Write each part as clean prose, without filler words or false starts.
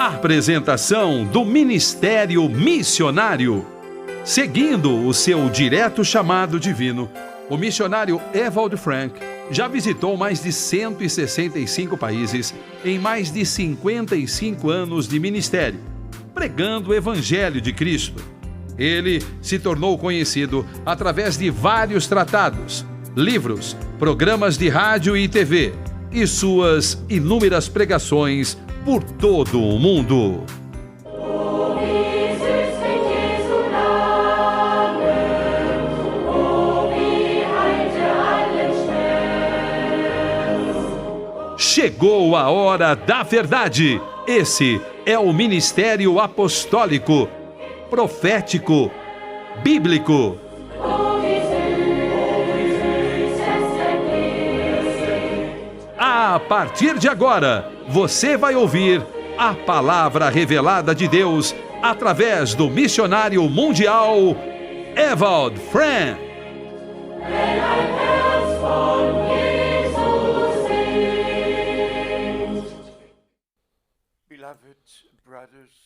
Apresentação do Ministério Missionário. Seguindo o seu direto chamado divino, o missionário Ewald Frank já visitou mais de 165 países em mais de 55 anos de ministério, pregando o Evangelho de Cristo. Ele se tornou conhecido através de vários tratados, livros, programas de rádio e TV e suas inúmeras pregações por todo o mundo. Chegou a hora da verdade. Esse é o Ministério Apostólico, Profético, Bíblico. A partir de agora, você vai ouvir a palavra revelada de Deus através do missionário mundial Ewald Frank.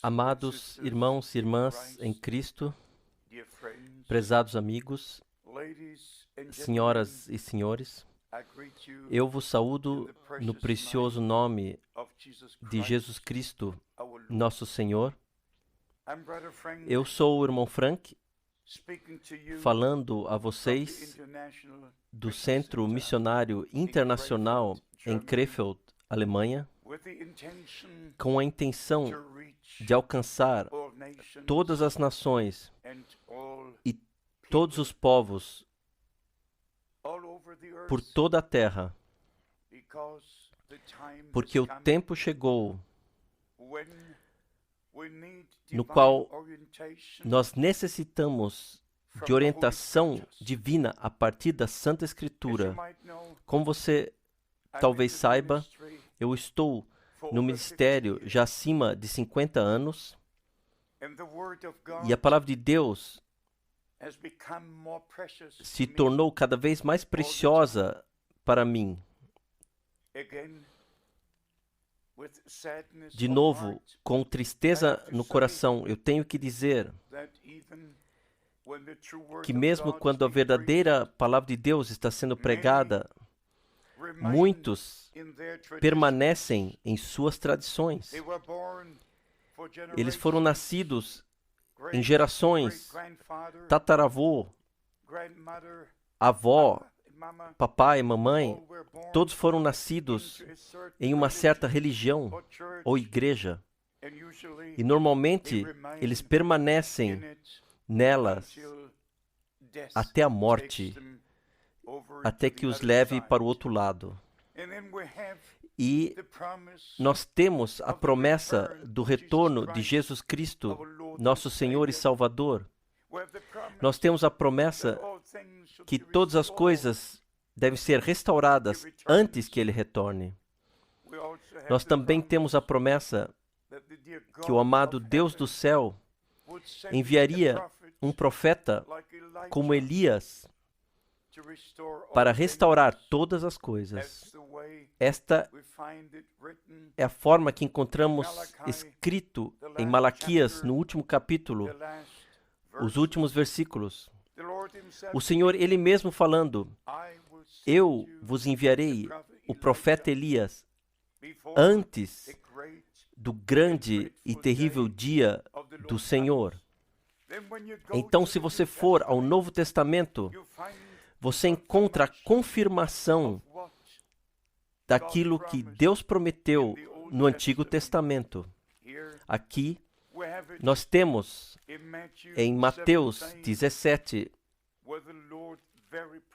Amados irmãos e irmãs em Cristo, prezados amigos, senhoras e senhores, eu vos saúdo no precioso nome de Jesus Cristo, nosso Senhor. Eu sou o irmão Frank, falando a vocês do Centro Missionário Internacional em Krefeld, Alemanha, com a intenção de alcançar todas as nações e todos os povos por toda a terra, porque o tempo chegou no qual nós necessitamos de orientação divina a partir da Santa Escritura. Como você talvez saiba, eu estou no ministério já acima de 50 anos e a palavra de Deus se tornou cada vez mais preciosa para mim. De novo, com tristeza no coração, eu tenho que dizer que mesmo quando a verdadeira palavra de Deus está sendo pregada, muitos permanecem em suas tradições. Eles foram nascidos em gerações, tataravô, avó, papai, mamãe, todos foram nascidos em uma certa religião ou igreja. E normalmente eles permanecem nelas até a morte, até que os leve para o outro lado. E nós temos a promessa do retorno de Jesus Cristo, nosso Senhor e Salvador. Nós temos a promessa que todas as coisas devem ser restauradas antes que Ele retorne. Nós também temos a promessa que o amado Deus do céu enviaria um profeta como Elias para restaurar todas as coisas. Esta é a forma que encontramos escrito em Malaquias, no último capítulo, os últimos versículos. O Senhor, Ele mesmo falando, eu vos enviarei o profeta Elias antes do grande e terrível dia do Senhor. Então, se você for ao Novo Testamento, você encontra a confirmação daquilo que Deus prometeu no Antigo Testamento. Aqui, nós temos em Mateus 17,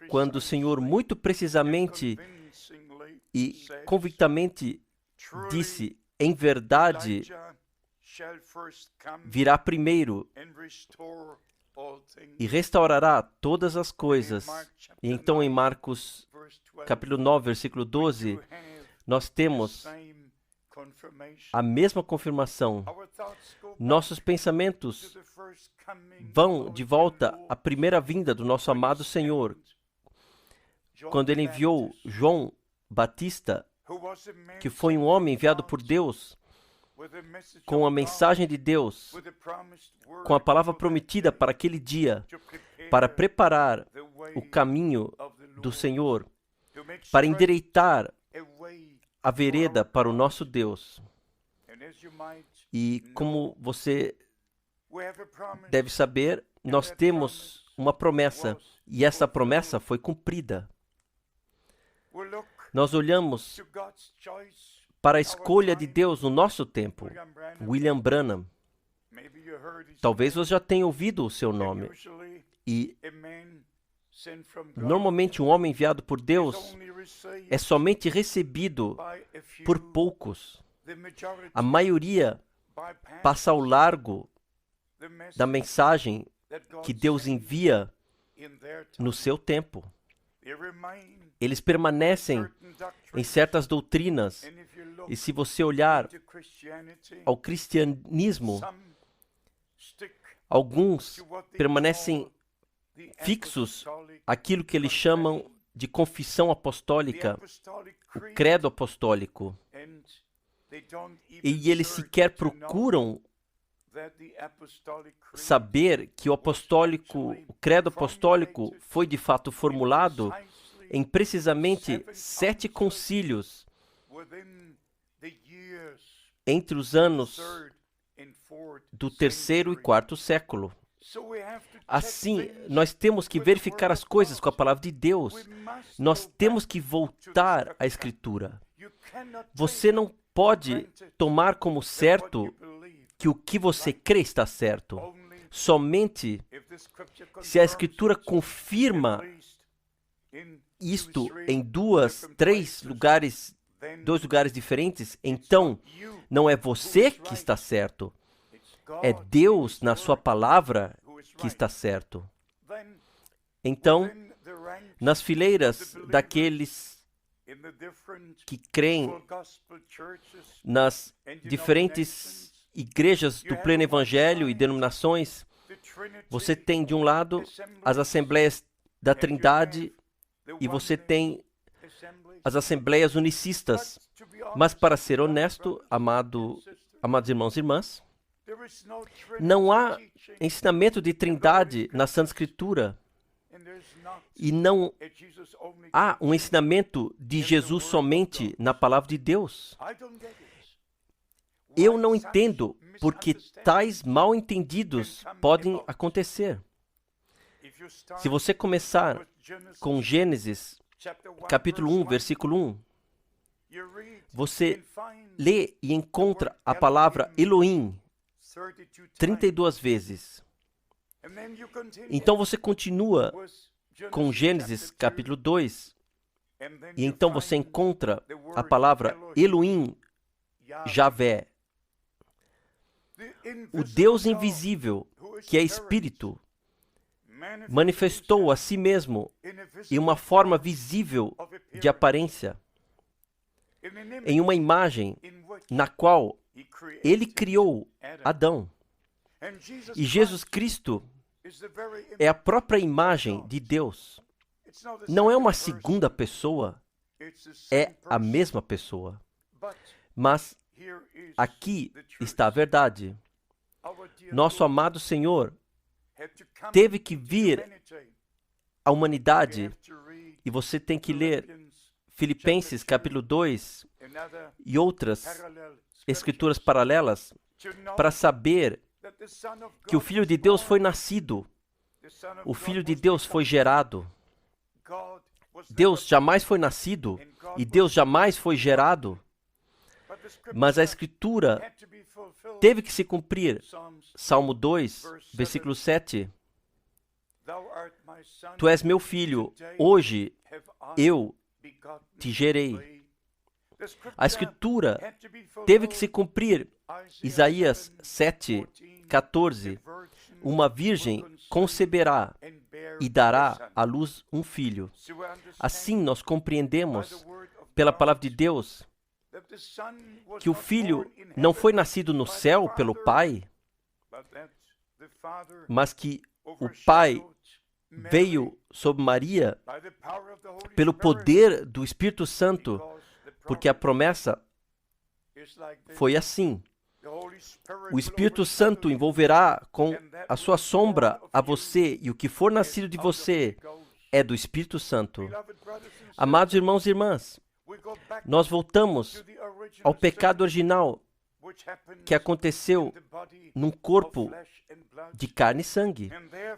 quando o Senhor muito precisamente e convictamente disse, em verdade, virá primeiro e restaurará todas as coisas. E então em Marcos capítulo 9, versículo 12, nós temos a mesma confirmação. Nossos pensamentos vão de volta à primeira vinda do nosso amado Senhor, quando Ele enviou João Batista, que foi um homem enviado por Deus, com a mensagem de Deus, com a palavra prometida para aquele dia, para preparar o caminho do Senhor, para endireitar a vereda para o nosso Deus. E como você deve saber, nós temos uma promessa, e essa promessa foi cumprida. Nós olhamos para a escolha de Deus no nosso tempo. William Branham. Talvez você já tenha ouvido o seu nome. E normalmente um homem enviado por Deus é somente recebido por poucos. A maioria passa ao largo da mensagem que Deus envia no seu tempo. Eles permanecem em certas doutrinas. E se você olhar ao cristianismo, alguns permanecem fixos àquilo que eles chamam de confissão apostólica, o credo apostólico. E eles sequer procuram saber que o credo apostólico foi de fato formulado em precisamente 7 concílios entre os anos do 3º e 4º século. Assim, nós temos que verificar as coisas com a palavra de Deus. Nós temos que voltar à Escritura. Você não pode tomar como certo que o que você crê está certo. Somente se a Escritura confirma isto em 2 lugares diferentes, então não é você que está certo. É Deus na sua palavra que está certo. Então, nas fileiras daqueles que creem nas diferentes igrejas do pleno evangelho e denominações, você tem de um lado as assembleias da Trindade e você tem as assembleias unicistas. Mas para ser honesto, amados irmãos e irmãs, não há ensinamento de Trindade na Santa Escritura. E não há um ensinamento de Jesus somente na Palavra de Deus. Eu não entendo porque tais mal-entendidos podem acontecer. Se você começar com Gênesis, capítulo 1, versículo 1, você lê e encontra a palavra Elohim 32 vezes. Então você continua com Gênesis capítulo 2, e então você encontra a palavra Elohim, Javé. O Deus invisível, que é Espírito, manifestou a si mesmo em uma forma visível de aparência, em uma imagem na qual ele criou Adão. E Jesus Cristo é a própria imagem de Deus. Não é uma segunda pessoa, é a mesma pessoa. Mas aqui está a verdade. Nosso amado Senhor teve que vir à humanidade, e você tem que ler Filipenses capítulo 2 e outras escrituras paralelas para saber que o Filho de Deus foi nascido, o Filho de Deus foi gerado. Deus jamais foi nascido e Deus jamais foi gerado, mas a Escritura teve que se cumprir. Salmo 2, versículo 7. Tu és meu filho, hoje eu te gerei. A Escritura teve que se cumprir. Isaías 7, 14. Uma virgem conceberá e dará à luz um filho. Assim nós compreendemos, pela palavra de Deus, que o filho não foi nascido no céu pelo Pai, mas que o Pai veio sobre Maria pelo poder do Espírito Santo, porque a promessa foi assim. O Espírito Santo envolverá com a sua sombra a você, e o que for nascido de você é do Espírito Santo. Amados irmãos e irmãs, nós voltamos ao pecado original que aconteceu num corpo de carne e sangue.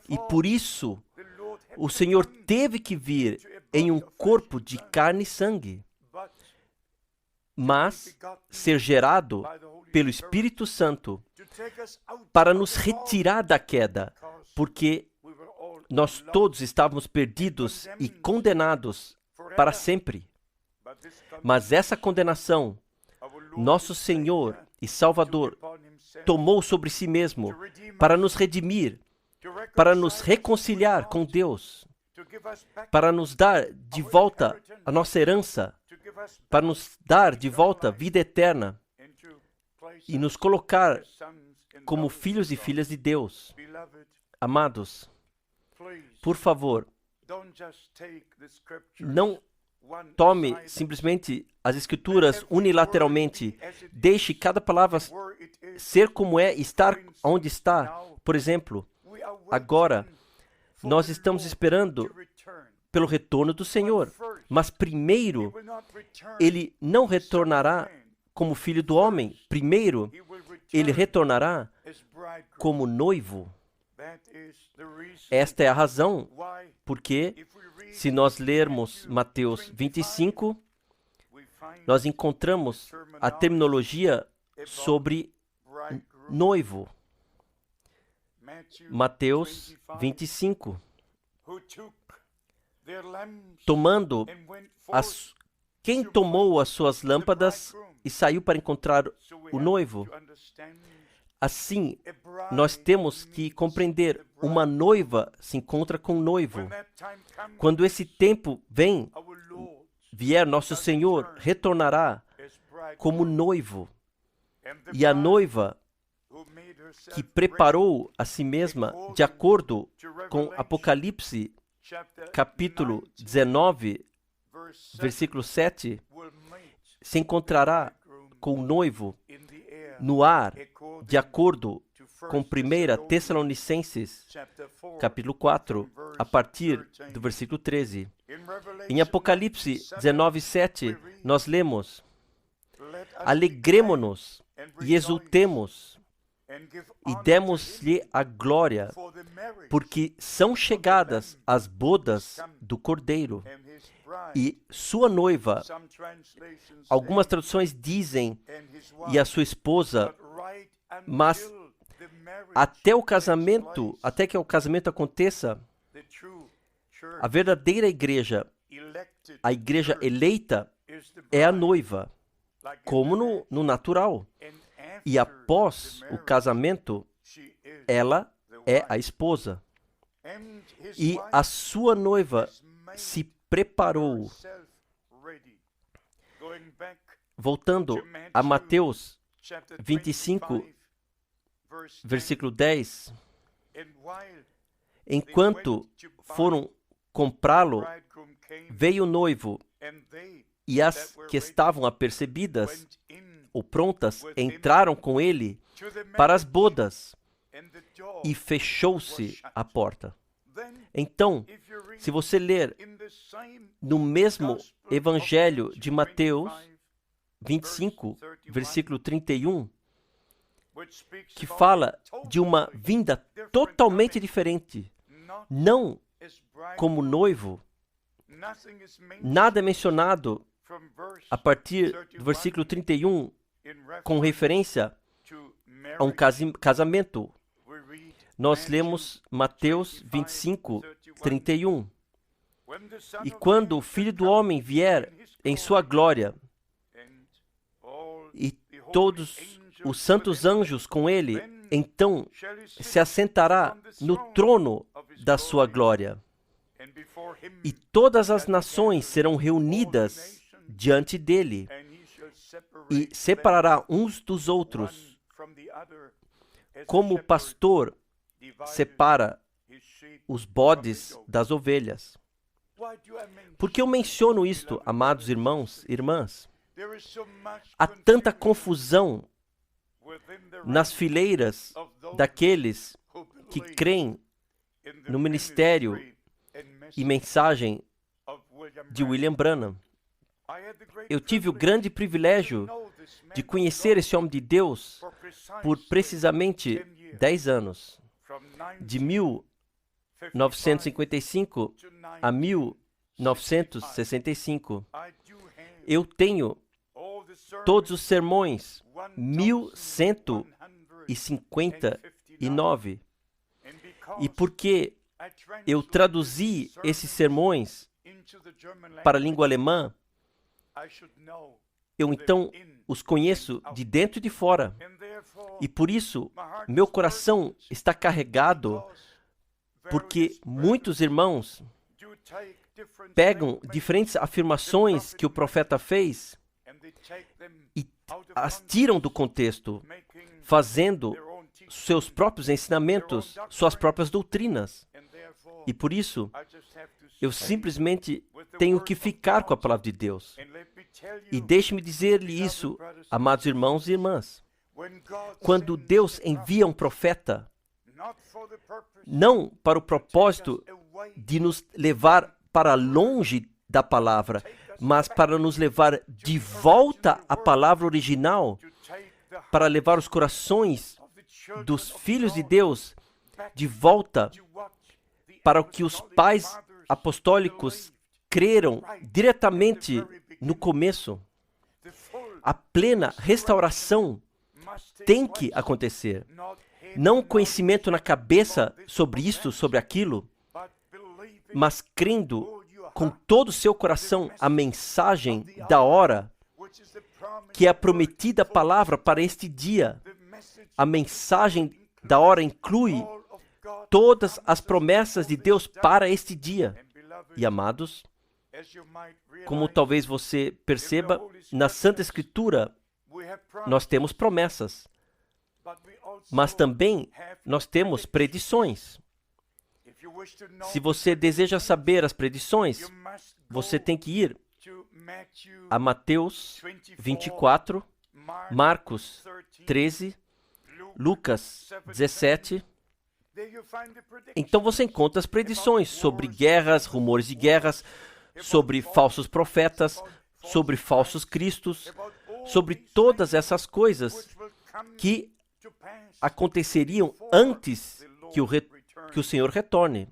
E por isso, o Senhor teve que vir em um corpo de carne e sangue, mas ser gerado pelo Espírito Santo para nos retirar da queda, porque nós todos estávamos perdidos e condenados para sempre. Mas essa condenação, nosso Senhor e Salvador tomou sobre si mesmo para nos redimir, para nos reconciliar com Deus, para nos dar de volta a nossa herança, para nos dar de volta vida eterna e nos colocar como filhos e filhas de Deus. Amados, por favor, não tome simplesmente as Escrituras unilateralmente. Deixe cada palavra ser como é, estar onde está. Por exemplo, agora, nós estamos esperando pelo retorno do Senhor. Mas primeiro, Ele não retornará como filho do homem. Primeiro, Ele retornará como noivo. Esta é a razão porque, se nós lermos Mateus 25, nós encontramos a terminologia sobre noivo. Mateus 25. Quem tomou as suas lâmpadas e saiu para encontrar o noivo? Assim, nós temos que compreender, uma noiva se encontra com o noivo. Quando esse tempo vier, nosso Senhor retornará como noivo. E a noiva que preparou a si mesma, de acordo com Apocalipse, capítulo 19, versículo 7, se encontrará com o noivo no ar, de acordo com 1 Tessalonicenses, capítulo 4, a partir do versículo 13. Em Apocalipse 19, 7, nós lemos: alegremo-nos e exultemos, e demos-lhe a glória, porque são chegadas as bodas do Cordeiro, e sua noiva, algumas traduções dizem, e a sua esposa, mas até que o casamento aconteça, a verdadeira igreja, a igreja eleita, é a noiva, como no natural. E após o casamento, ela é a esposa. E a sua noiva se preparou. Voltando a Mateus 25, versículo 10. Enquanto foram comprá-lo, veio o noivo, e as que estavam apercebidas ou prontas entraram com ele para as bodas, e fechou-se a porta. Então, se você ler no mesmo Evangelho de Mateus 25, versículo 31, que fala de uma vinda totalmente diferente, não como noivo, nada é mencionado a partir do versículo 31 com referência a um casamento. Nós lemos Mateus 25, 31. E quando o Filho do Homem vier em sua glória, e todos os santos anjos com ele, então se assentará no trono da sua glória. E todas as nações serão reunidas diante dele, e separará uns dos outros, como o pastor separa os bodes das ovelhas. Por que eu menciono isto, amados irmãos e irmãs? Há tanta confusão nas fileiras daqueles que creem no ministério e mensagem de William Branham. Eu tive o grande privilégio de conhecer esse homem de Deus por precisamente 10 anos, de 1955 a 1965. Eu tenho todos os sermões, 1159. E porque eu traduzi esses sermões para a língua alemã, eu então os conheço de dentro e de fora. E por isso, meu coração está carregado, porque muitos irmãos pegam diferentes afirmações que o profeta fez e as tiram do contexto, fazendo seus próprios ensinamentos, suas próprias doutrinas. E por isso, eu simplesmente tenho que ficar com a palavra de Deus. E deixe-me dizer-lhe isso, amados irmãos e irmãs. Quando Deus envia um profeta, não para o propósito de nos levar para longe da palavra, mas para nos levar de volta à palavra original, para levar os corações dos filhos de Deus de volta para o que os pais apostólicos creram diretamente no começo. A plena restauração tem que acontecer. Não conhecimento na cabeça sobre isto, sobre aquilo, mas crendo com todo o seu coração a mensagem da hora, que é a prometida palavra para este dia. A mensagem da hora inclui todas as promessas de Deus para este dia. E amados, como talvez você perceba, na Santa Escritura nós temos promessas, mas também nós temos predições. Se você deseja saber as predições, você tem que ir a Mateus 24, Marcos 13, Lucas 17. Então você encontra as predições sobre guerras, rumores de guerras, sobre falsos profetas, sobre falsos cristos, sobre todas essas coisas que aconteceriam antes que o Senhor retorne.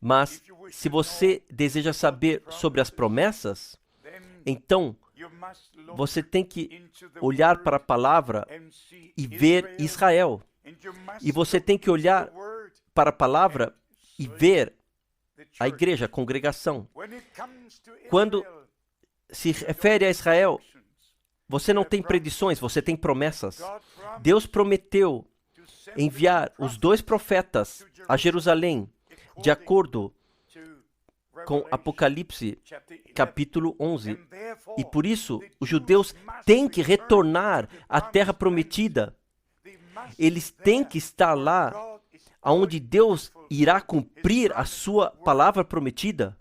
Mas se você deseja saber sobre as promessas, então você tem que olhar para a palavra e ver Israel. E você tem que olhar para a palavra e ver a igreja, a congregação. Quando se refere a Israel, você não tem predições, você tem promessas. Deus prometeu enviar os 2 profetas a Jerusalém, de acordo com Apocalipse, capítulo 11. E por isso, os judeus têm que retornar à terra prometida. Eles têm que estar lá, onde Deus irá cumprir a sua palavra prometida.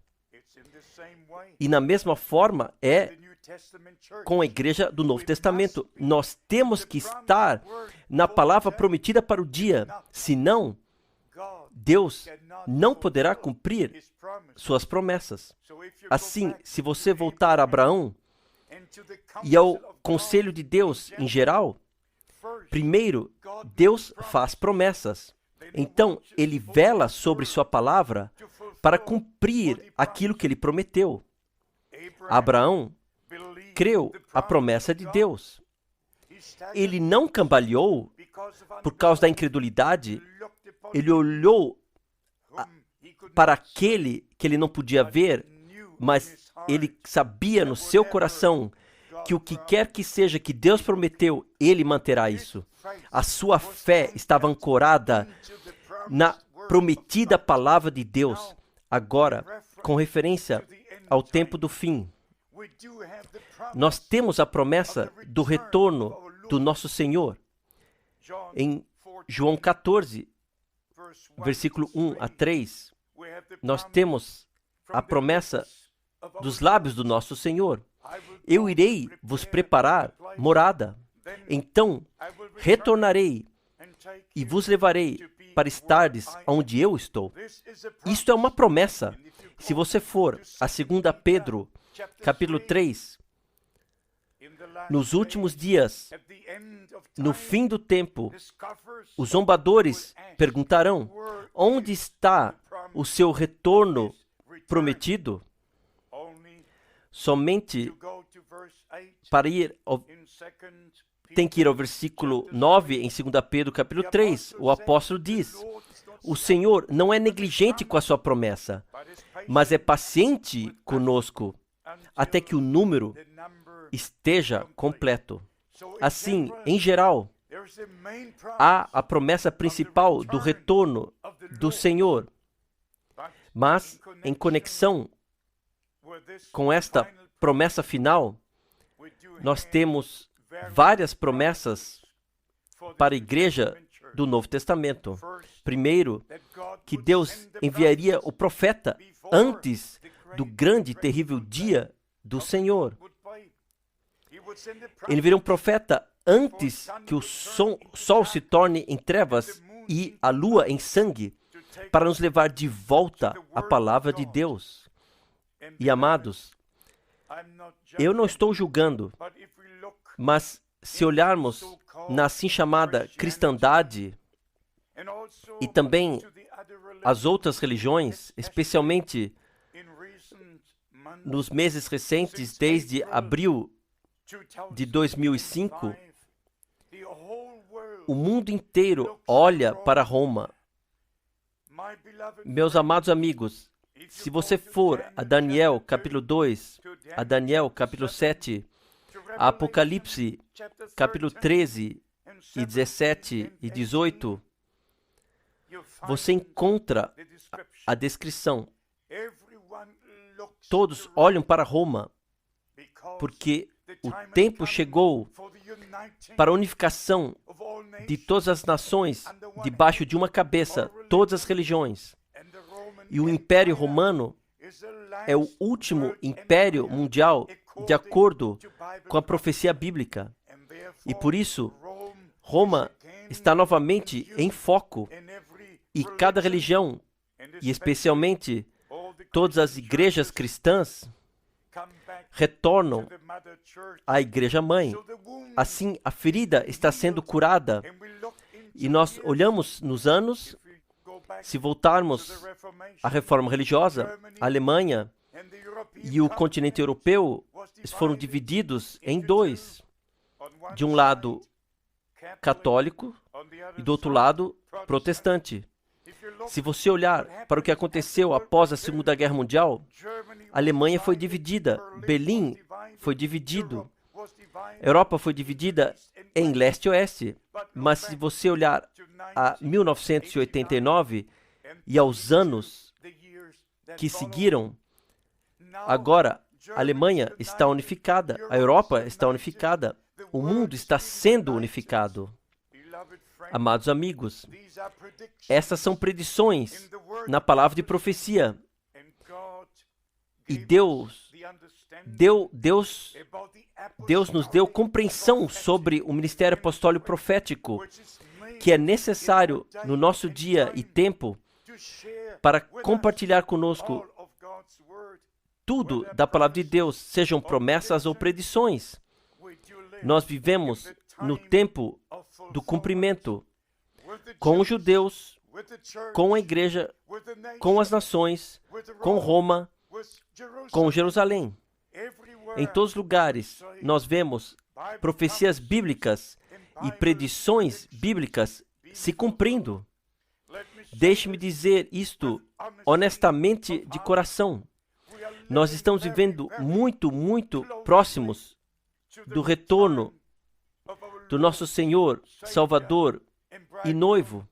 E na mesma forma é com a igreja do Novo Testamento. Nós temos que estar na palavra prometida para o dia. Senão, Deus não poderá cumprir suas promessas. Assim, se você voltar a Abraão e ao conselho de Deus em geral, primeiro, Deus faz promessas. Então, ele vela sobre sua palavra para cumprir aquilo que ele prometeu. Abraão creu a promessa de Deus. Ele não cambaleou por causa da incredulidade. Ele olhou para aquele que ele não podia ver, mas ele sabia no seu coração que o que quer que seja que Deus prometeu, ele manterá isso. A sua fé estava ancorada na prometida palavra de Deus. Agora, com referência ao tempo do fim, nós temos a promessa do retorno do nosso Senhor. Em João 14, versículo 1 a 3, nós temos a promessa dos lábios do nosso Senhor. Eu irei vos preparar morada. Então retornarei e vos levarei para estardes onde eu estou. Isto é uma promessa. Se você for a 2 Pedro, capítulo 3, nos últimos dias, no fim do tempo, os zombadores perguntarão: onde está o seu retorno prometido? Somente para ir tem que ir ao versículo 9 em 2 Pedro capítulo 3. O apóstolo diz: o Senhor não é negligente com a sua promessa, mas é paciente conosco, até que o número esteja completo. Assim, em geral, há a promessa principal do retorno do Senhor, mas em conexão com esta promessa final, nós temos várias promessas para a igreja do Novo Testamento. Primeiro, que Deus enviaria o profeta antes do grande e terrível dia do Senhor. Ele enviaria um profeta antes que o sol se torne em trevas e a lua em sangue, para nos levar de volta à palavra de Deus. E amados, eu não estou julgando, mas se olharmos na assim chamada cristandade e também as outras religiões, especialmente nos meses recentes, desde abril de 2005, o mundo inteiro olha para Roma. Meus amados amigos, se você for a Daniel capítulo 2, a Daniel capítulo 7, a Apocalipse capítulo 13 e 17 e 18, você encontra a descrição. Todos olham para Roma, porque o tempo chegou para a unificação de todas as nações debaixo de uma cabeça, todas as religiões. E o Império Romano é o último império mundial, de acordo com a profecia bíblica. E por isso, Roma está novamente em foco, e cada religião, e especialmente todas as igrejas cristãs, retornam à igreja mãe. Assim, a ferida está sendo curada. E nós olhamos nos anos, se voltarmos à reforma religiosa, a Alemanha e o continente europeu foram divididos em dois. De um lado, católico, e do outro lado, protestante. Se você olhar para o que aconteceu após a Segunda Guerra Mundial, a Alemanha foi dividida, Berlim foi dividido, a Europa foi dividida em leste e oeste. Mas se você olhar a 1989 e aos anos que seguiram, agora a Alemanha está unificada, a Europa está unificada, o mundo está sendo unificado. Amados amigos, essas são predições na palavra de profecia. E Deus nos deu compreensão sobre o ministério apostólico profético, que é necessário no nosso dia e tempo para compartilhar conosco tudo da palavra de Deus, sejam promessas ou predições. Nós vivemos no tempo do cumprimento, com os judeus, com a igreja, com as nações, com Roma, com Jerusalém. Em todos os lugares, nós vemos profecias bíblicas e predições bíblicas se cumprindo. Deixe-me dizer isto honestamente de coração. Nós estamos vivendo muito, muito próximos do retorno do nosso Senhor, Salvador e noivo.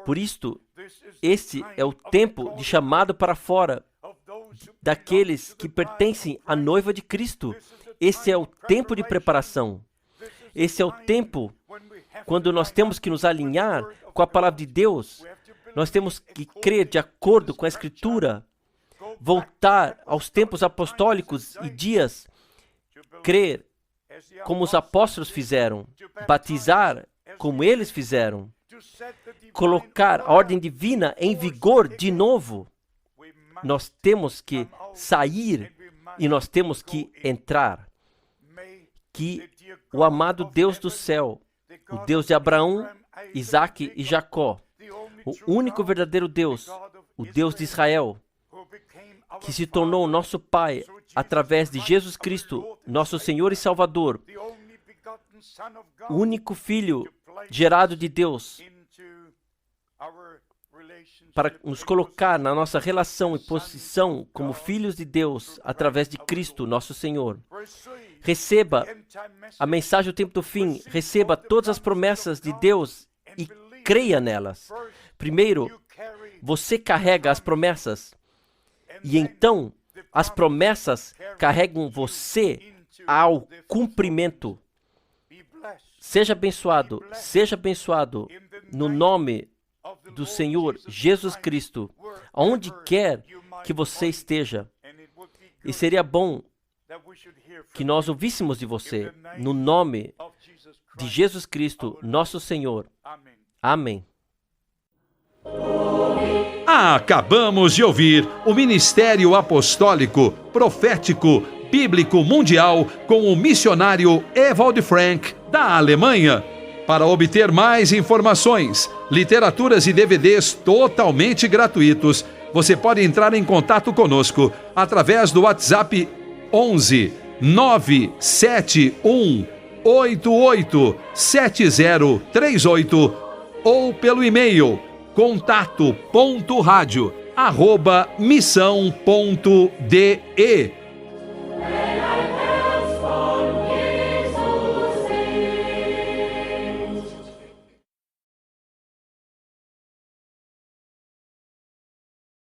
Por isto, este é o tempo de chamado para fora daqueles que pertencem à noiva de Cristo. Esse é o tempo de preparação. Esse é o tempo quando nós temos que nos alinhar com a palavra de Deus. Nós temos que crer de acordo com a Escritura, voltar aos tempos apostólicos e dias, crer como os apóstolos fizeram, batizar como eles fizeram, colocar a ordem divina em vigor de novo. Nós temos que sair e nós temos que entrar. Que o amado Deus do céu, o Deus de Abraão, Isaque e Jacó, o único verdadeiro Deus, o Deus de Israel, que se tornou nosso Pai através de Jesus Cristo, nosso Senhor e Salvador, o único Filho gerado de Deus, para nos colocar na nossa relação e posição como filhos de Deus através de Cristo, nosso Senhor. Receba a mensagem do tempo do fim, receba todas as promessas de Deus e creia nelas. Primeiro, você carrega as promessas e então as promessas carregam você ao cumprimento. Seja abençoado no nome do Senhor Jesus Cristo, aonde quer que você esteja. E seria bom que nós ouvíssemos de você, no nome de Jesus Cristo, nosso Senhor. Amém. Acabamos de ouvir o Ministério Apostólico, Profético, Bíblico Mundial com o missionário Ewald Frank, da Alemanha. Para obter mais informações, literaturas e DVDs totalmente gratuitos, você pode entrar em contato conosco através do WhatsApp 11 971 88 7038 ou pelo e-mail contato.radio@missão.de.